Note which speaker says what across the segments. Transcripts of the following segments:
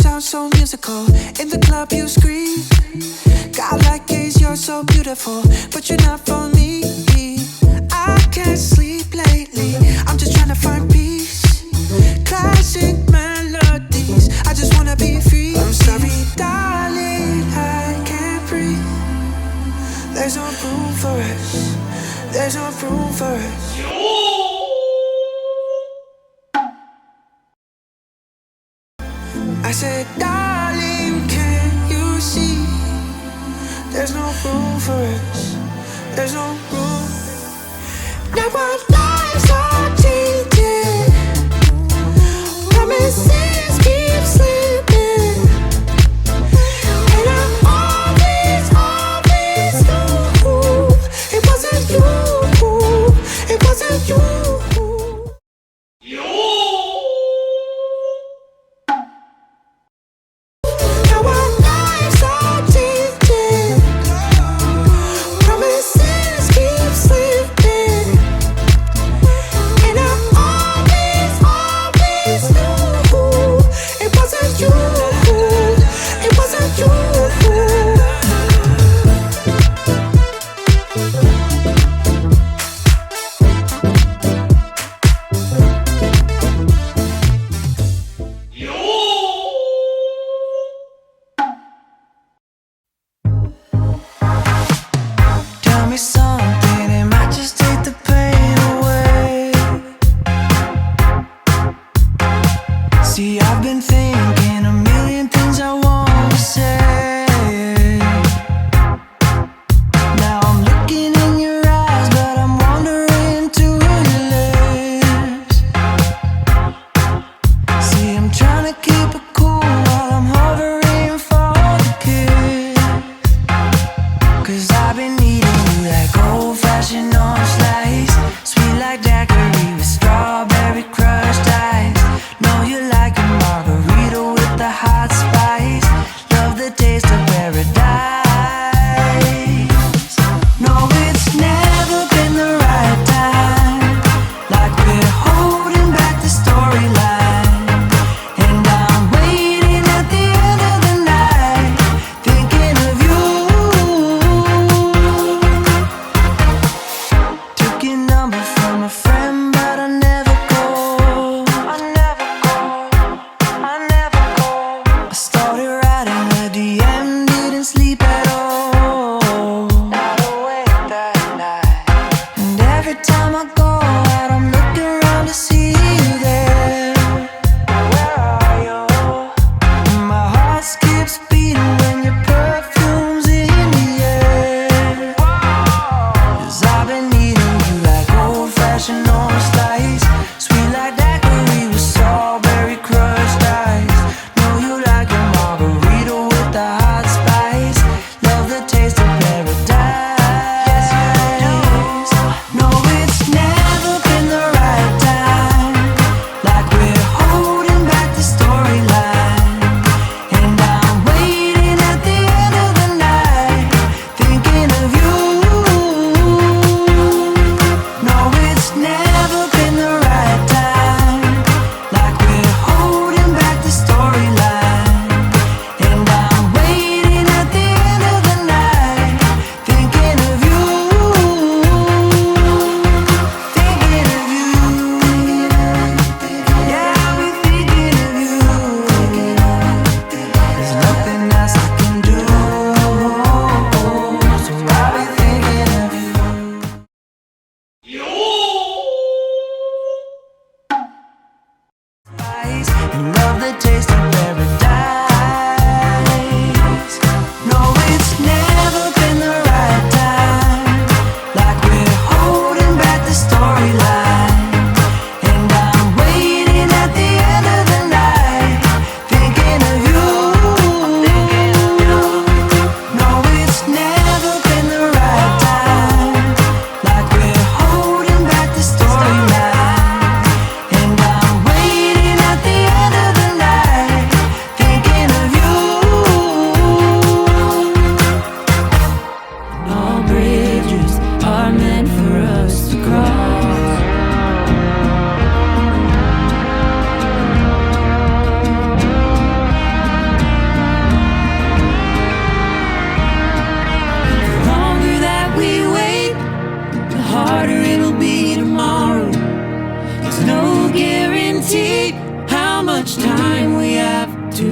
Speaker 1: sound so musical. In the club you scream. God like gaze, you're so beautiful, but you're not for me. I can't sleep lately, I'm just trying to find peace. Classic melodies, I just wanna be free. I'm sorry, darling, I can't breathe. There's no room for us, there's no room for us. I said, darling, can you see? There's no room for us, there's no room. Now our lives are changing, promises keep slipping, and I always knew it wasn't you, it wasn't you.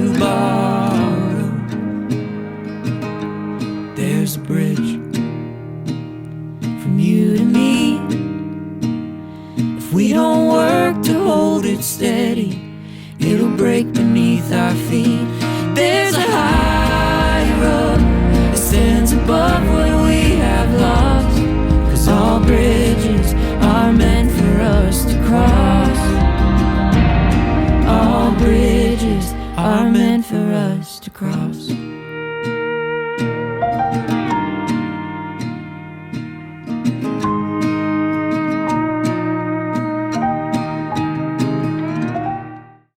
Speaker 1: to borrow. There's a bridge from you to me. If we don't work to hold it steady, it'll break beneath our feet. There's a high road that stands above what we have lost, 'cause all bridges are meant for us to cross. All bridges are meant for us to cross.